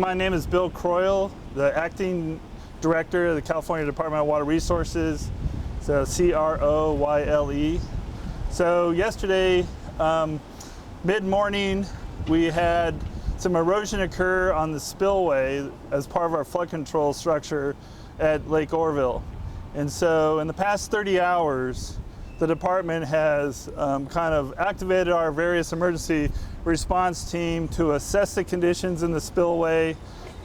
My name is Bill Croyle, the Acting Director of the California Department of Water Resources, so C-R-O-Y-L-E. So yesterday, mid-morning, we had some erosion occur on the spillway as part of our flood control structure at Lake Oroville. And so in the past 30 hours, the department has kind of activated our various emergency response team to assess the conditions in the spillway,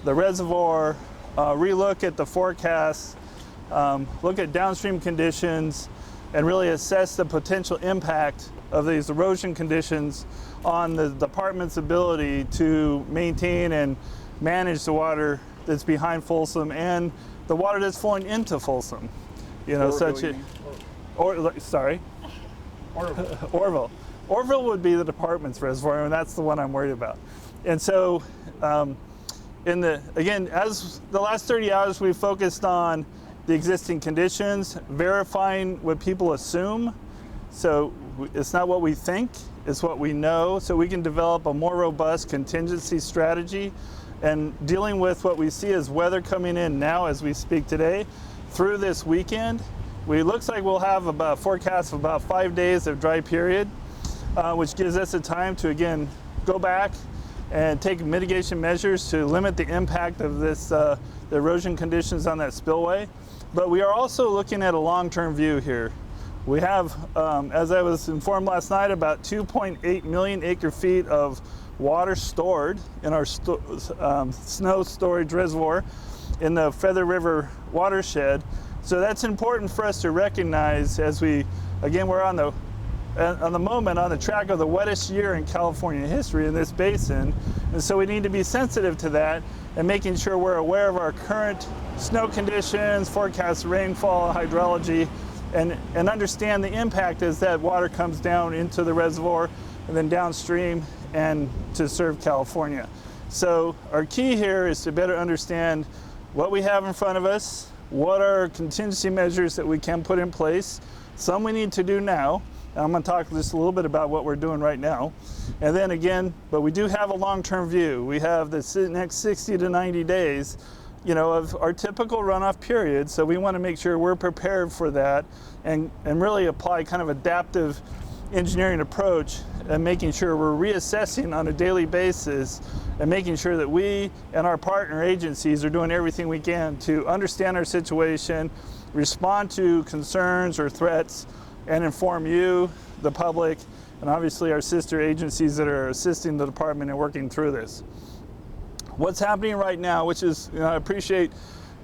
the reservoir, relook at the forecast, look at downstream conditions, and really assess the potential impact of these erosion conditions on the department's ability to maintain and manage the water that's behind Folsom and the water that's flowing into Folsom. You know, Oroville. Oroville would be the department's reservoir, and that's the one I'm worried about. And so, again, as the last 30 hours, we've focused on the existing conditions, verifying what people assume. So it's not what we think, it's what we know, so we can develop a more robust contingency strategy and dealing with what we see as weather coming in now as we speak today through this weekend. It looks like we'll have about a forecast of about 5 days of dry period, which gives us the time to, again, go back and take mitigation measures to limit the impact of this, the erosion conditions on that spillway. But we are also looking at a long-term view here. We have, as I was informed last night, about 2.8 million acre feet of water stored in our snow storage reservoir in the Feather River watershed. So that's important for us to recognize as we, again, we're on the moment on the track of the wettest year in California history in this basin. And so we need to be sensitive to that and making sure we're aware of our current snow conditions, forecast rainfall, hydrology, and understand the impact as that water comes down into the reservoir and then downstream and to serve California. So our key here is to better understand what we have in front of us, what are contingency measures that we can put in place. Some we need to do now. I'm going to talk just a little bit about what we're doing right now. And then again, but we do have a long-term view. We have the next 60 to 90 days, you know, of our typical runoff period. So we want to make sure we're prepared for that and really apply kind of adaptive engineering approach and making sure we're reassessing on a daily basis and making sure that we and our partner agencies are doing everything we can to understand our situation, respond to concerns or threats, and inform you, the public, and obviously our sister agencies that are assisting the department in working through this. What's happening right now, which is, you know, I appreciate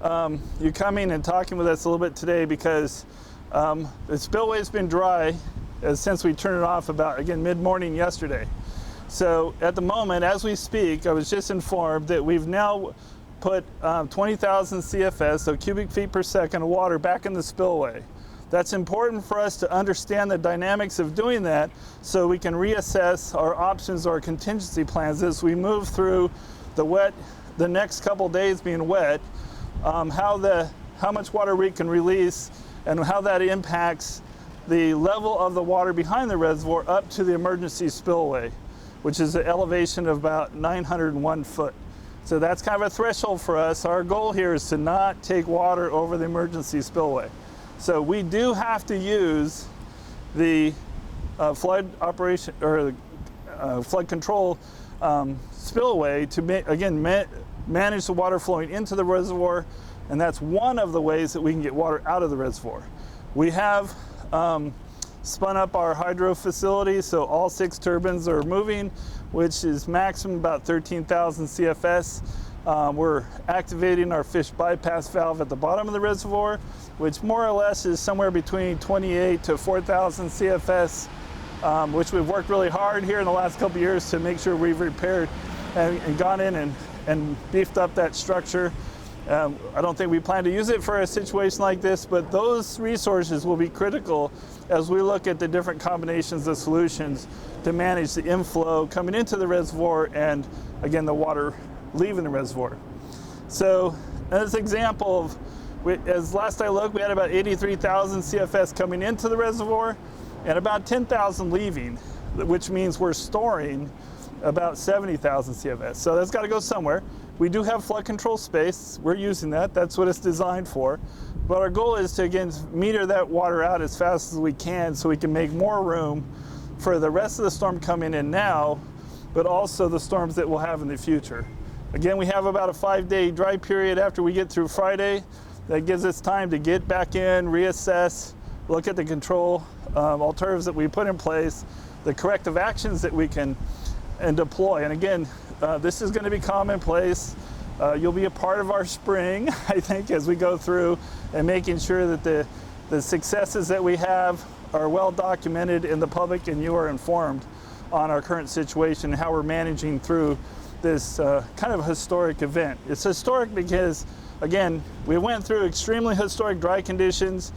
you coming and talking with us a little bit today because the spillway's been dry since we turned it off about, again, mid-morning yesterday. So at the moment, as we speak, I was just informed that we've now put 20,000 CFS, so cubic feet per second of water back in the spillway. That's important for us to understand the dynamics of doing that so we can reassess our options or contingency plans as we move through the next couple days being wet, how much water we can release and how that impacts the level of the water behind the reservoir up to the emergency spillway, which is an elevation of about 901 foot. So that's kind of a threshold for us. Our goal here is to not take water over the emergency spillway. So we do have to use the flood operation or flood control spillway to manage the water flowing into the reservoir, and that's one of the ways that we can get water out of the reservoir. We have spun up our hydro facility, so all 6 turbines are moving, which is maximum about 13,000 CFS. We're activating our fish bypass valve at the bottom of the reservoir, which more or less is somewhere between 28 to 4,000 CFS, which we've worked really hard here in the last couple of years to make sure we've repaired and gone in and beefed up that structure. I don't think we plan to use it for a situation like this, but those resources will be critical as we look at the different combinations of solutions to manage the inflow coming into the reservoir and, again, the water leaving the reservoir. So as an example of, as last I looked, we had about 83,000 CFS coming into the reservoir and about 10,000 leaving, which means we're storing about 70,000 CFS. So that's got to go somewhere. We do have flood control space. We're using that. That's what it's designed for. But our goal is to, again, meter that water out as fast as we can so we can make more room for the rest of the storm coming in now, but also the storms that we'll have in the future. Again, we have about a 5-day dry period after we get through Friday. That gives us time to get back in, reassess, look at the control alternatives that we put in place, the corrective actions that we can and deploy. And again, this is going to be commonplace. You'll be a part of our spring, I think, as we go through and making sure that the successes that we have are well documented in the public and you are informed on our current situation and how we're managing through this kind of historic event. It's historic because, again, we went through extremely historic dry conditions,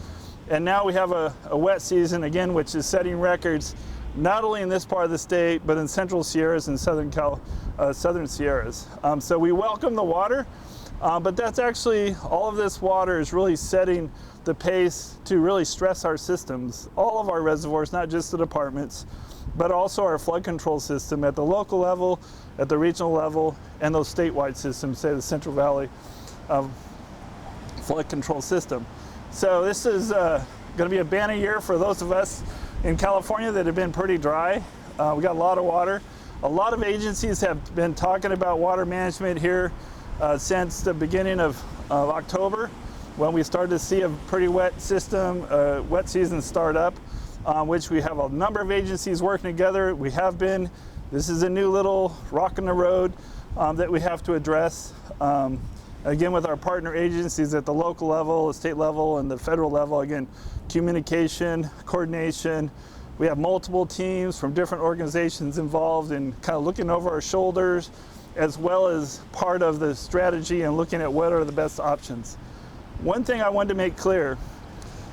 and now we have a wet season, again, which is setting records not only in this part of the state, but in Central Sierras and Southern Sierras. So we welcome the water, but that's actually, all of this water is really setting the pace to really stress our systems, all of our reservoirs, not just the departments, but also our flood control system at the local level, at the regional level, and those statewide systems, say the Central Valley flood control system. So this is going to be a banner year for those of us in California that have been pretty dry. We got a lot of water. A lot of agencies have been talking about water management here since the beginning of October, when we started to see a pretty wet system, wet season start up, which we have a number of agencies working together. We have been. This is a new little rock in the road that we have to address. Again, with our partner agencies at the local level, the state level, and the federal level, again, communication, coordination. We have multiple teams from different organizations involved in kind of looking over our shoulders, as well as part of the strategy and looking at what are the best options. One thing I wanted to make clear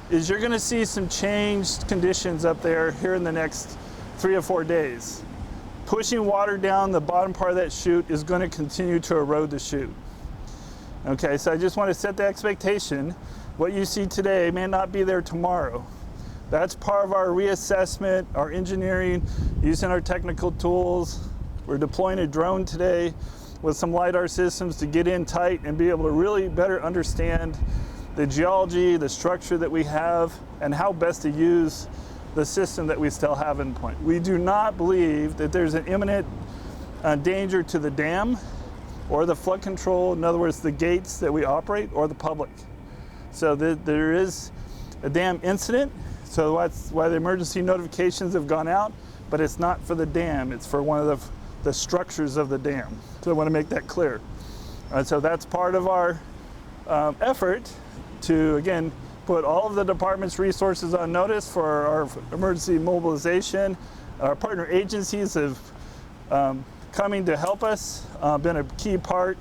is you're going to see some changed conditions up there here in the next 3 or 4 days. Pushing water down the bottom part of that chute is going to continue to erode the chute. Okay, so I just want to set the expectation. What you see today may not be there tomorrow. That's part of our reassessment, our engineering, using our technical tools. We're deploying a drone today with some LiDAR systems to get in tight and be able to really better understand the geology, the structure that we have, and how best to use the system that we still have in point. We do not believe that there's an imminent danger to the dam or the flood control, in other words, the gates that we operate, or the public. So there is a dam incident, so that's why the emergency notifications have gone out, but it's not for the dam, it's for one of the structures of the dam. So I want to make that clear. So that's part of our effort to, again, put all of the department's resources on notice for our emergency mobilization. Our partner agencies have coming to help us, been a key part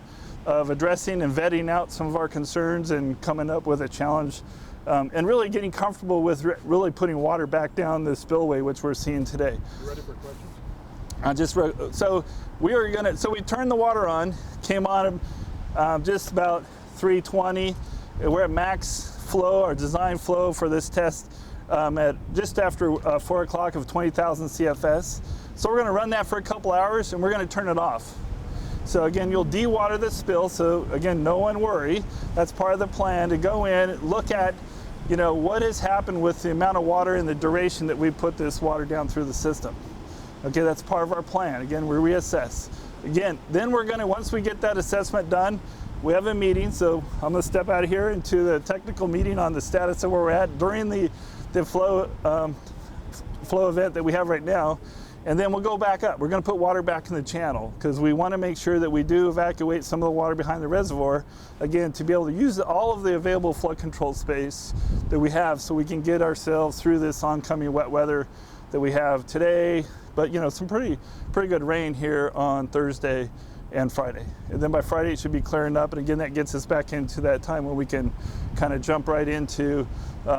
of addressing and vetting out some of our concerns and coming up with a challenge and really getting comfortable with really putting water back down the spillway, which we're seeing today. You ready for questions? So we turned the water on, came on just about 3:20. We're at max flow, our design flow for this test at just after 4 o'clock of 20,000 CFS. So we're going to run that for a couple hours and we're going to turn it off. So again, you'll de-water the spill. So again, no one worry. That's part of the plan, to go in, look at, what has happened with the amount of water and the duration that we put this water down through the system. Okay, that's part of our plan. Again, we reassess. Again, then we're going to, once we get that assessment done, we have a meeting. So I'm going to step out of here into the technical meeting on the status of where we're at during the flow event that we have right now. And then we'll go back up. We're going to put water back in the channel because we want to make sure that we do evacuate some of the water behind the reservoir, again, to be able to use all of the available flood control space that we have so we can get ourselves through this oncoming wet weather that we have today. But, some pretty good rain here on Thursday and Friday. And then by Friday, it should be clearing up. And again, that gets us back into that time when we can kind of jump right into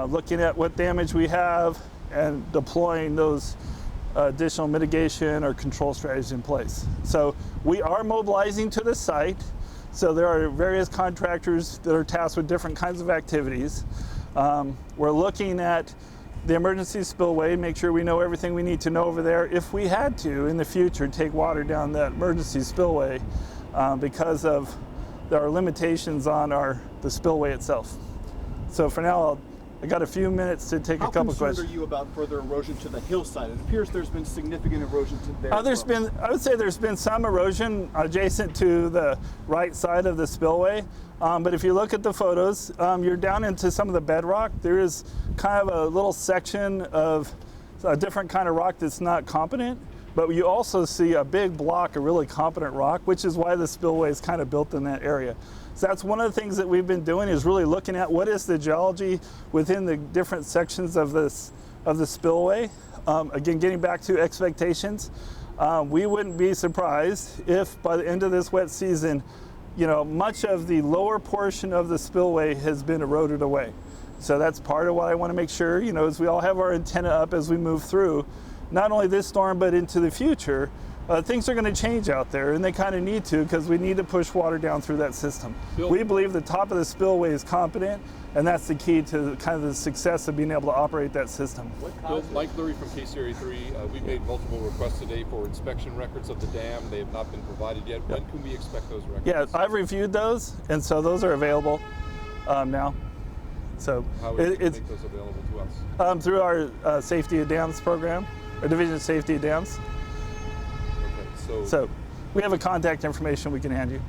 looking at what damage we have and deploying those additional mitigation or control strategies in place. So we are mobilizing to the site. So there are various contractors that are tasked with different kinds of activities. We're looking at the emergency spillway, make sure we know everything we need to know over there. If we had to, in the future, take water down that emergency spillway, because of our limitations on the spillway itself. So for now, I got a few minutes to take a couple questions. How concerned are you about further erosion to the hillside? It appears there's been significant erosion to there. I would say there's been some erosion adjacent to the right side of the spillway. But if you look at the photos, you're down into some of the bedrock. There is kind of a little section of a different kind of rock that's not competent. But you also see a big block of really competent rock, which is why the spillway is kind of built in that area. So that's one of the things that we've been doing, is really looking at what is the geology within the different sections of the spillway. Again, getting back to expectations, we wouldn't be surprised if by the end of this wet season, much of the lower portion of the spillway has been eroded away. So that's part of what I want to make sure, as we all have our antenna up as we move through, not only this storm, but into the future. Things are going to change out there, and they kind of need to, because we need to push water down through that system. Bill, we believe the top of the spillway is competent, and that's the key to kind of the success of being able to operate that system. Bill, Mike Lurie from KCRA 3. We've made multiple requests today for inspection records of the dam. They have not been provided yet. When can we expect those records? Yeah, I've reviewed those, and so those are available now. So how would you make those available to us? Through our Safety of Dams program, our Division of Safety of Dams. So we have a contact information we can hand you.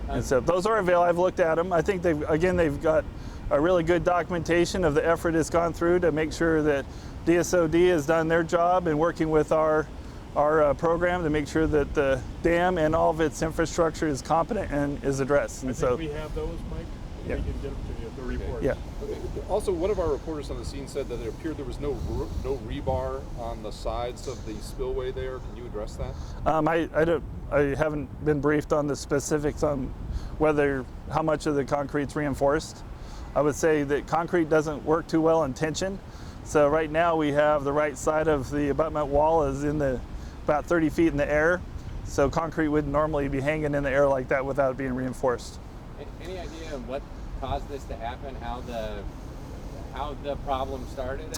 And so those are available. I've looked at them. I think they've got a really good documentation of the effort it's gone through to make sure that DSOD has done their job in working with our program to make sure that the dam and all of its infrastructure is competent and is addressed. And I think we have those, Mike. Yeah. We can get them to you, the reports. Yeah. Okay. Also, one of our reporters on the scene said that it appeared there was no rebar on the sides of the spillway there. Can you address that? I haven't been briefed on the specifics on how much of the concrete's reinforced. I would say that concrete doesn't work too well in tension. So right now we have the right side of the abutment wall is about 30 feet in the air. So concrete wouldn't normally be hanging in the air like that without it being reinforced. Any idea of what caused this to happen? How the problem started?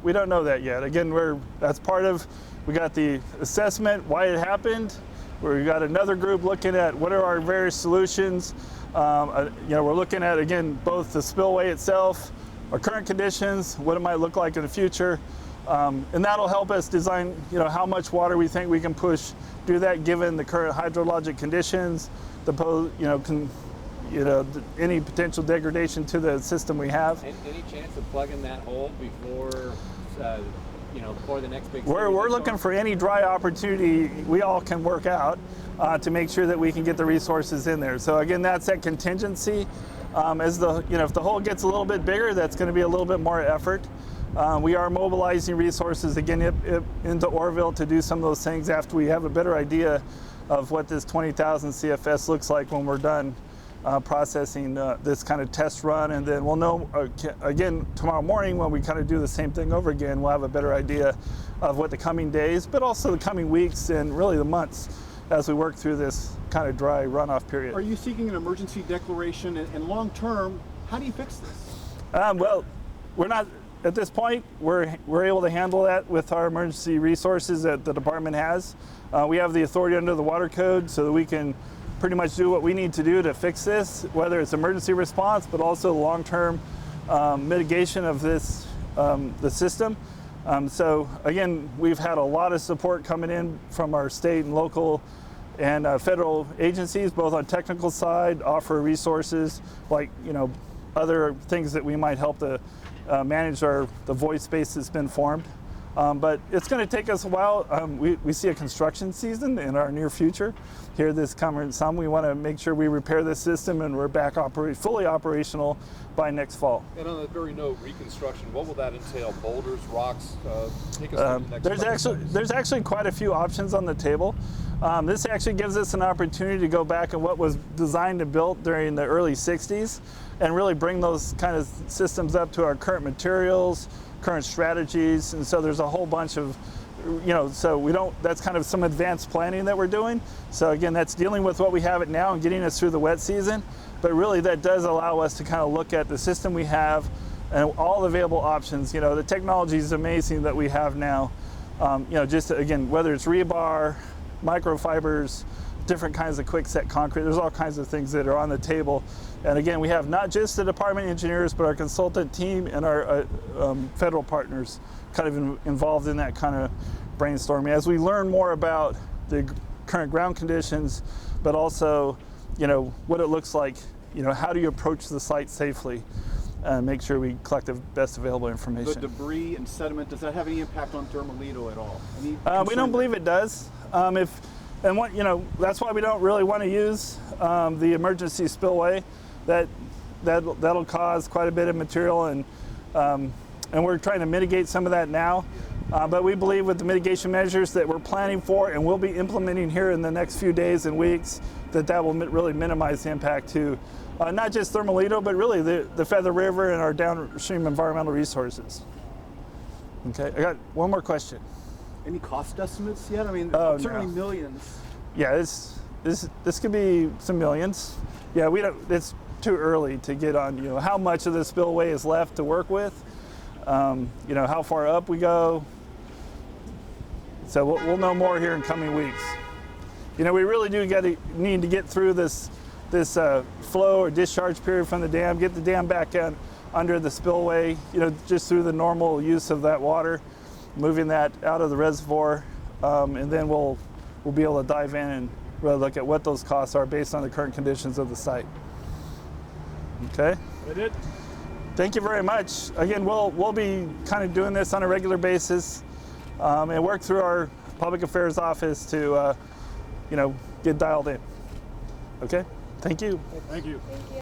We don't know that yet. Again, we got the assessment why it happened. We got another group looking at what are our various solutions. We're looking at, again, both the spillway itself, our current conditions, what it might look like in the future, and that'll help us design, how much water we think we can push. Do that given the current hydrologic conditions, any potential degradation to the system we have. Any chance of plugging that hole before the next big? We're looking for any dry opportunity we all can work out to make sure that we can get the resources in there. So again, that's that contingency. If the hole gets a little bit bigger, that's going to be a little bit more effort. We are mobilizing resources again into Oroville to do some of those things after we have a better idea of what this 20,000 CFS looks like when we're done processing this kind of test run, and then we'll know again tomorrow morning when we kind of do the same thing over again. We'll have a better idea of what the coming days, but also the coming weeks and really the months as we work through this kind of dry runoff period. Are you seeking an emergency declaration, and long term, how do you fix this? Well, we're not at this point. We're able to handle that with our emergency resources that the department has. We have the authority under the water code so that we can pretty much do what we need to do to fix this, whether it's emergency response, but also long-term mitigation of this, the system. So again, we've had a lot of support coming in from our state and local and federal agencies, both on technical side, offer resources like, other things that we might help to manage the void space that's been formed. But it's going to take us a while. We see a construction season in our near future here this coming summer. We want to make sure we repair this system and we're back fully operational by next fall. And on that very note, reconstruction, what will that entail? Boulders, rocks? Take us to the next there's actually quite a few options on the table. This actually gives us an opportunity to go back and what was designed and built during the early 60s and really bring those kind of systems up to our current materials, current strategies, and so there's a whole bunch of, that's kind of some advanced planning that we're doing. So again, that's dealing with what we have it now and getting us through the wet season, but really that does allow us to kind of look at the system we have and all available options. The technology is amazing that we have now. Just again, whether it's rebar, microfibers, different kinds of quickset concrete. There's all kinds of things that are on the table. And again, we have not just the department engineers, but our consultant team and our federal partners kind of involved in that kind of brainstorming. As we learn more about the current ground conditions, but also, what it looks like, how do you approach the site safely and make sure we collect the best available The information. debris and sediment, does that have any impact on Thermalito at all? Any We concern don't believe there? it does. That's why we don't really want to use the emergency spillway. That'll cause quite a bit of material, and we're trying to mitigate some of that now. But we believe with the mitigation measures that we're planning for and we'll be implementing here in the next few days and weeks, that will really minimize the impact to not just Thermalito, but really the Feather River and our downstream environmental resources. Okay, I got one more question. Any cost estimates yet? I mean, Oh, certainly no. millions. Yeah, this could be some millions. Yeah, we don't. It's too early to get on. How much of the spillway is left to work with. How far up we go. So we'll know more here in coming weeks. We really do need to get through this flow or discharge period from the dam. Get the dam back under the spillway. Just through the normal use of that water, moving that out of the reservoir, and then we'll be able to dive in and really look at what those costs are based on the current conditions of the site. Okay. That it? Thank you very much. Again, we'll be kind of doing this on a regular basis, and work through our public affairs office to, get dialed in. Okay. Thank you. Thank you.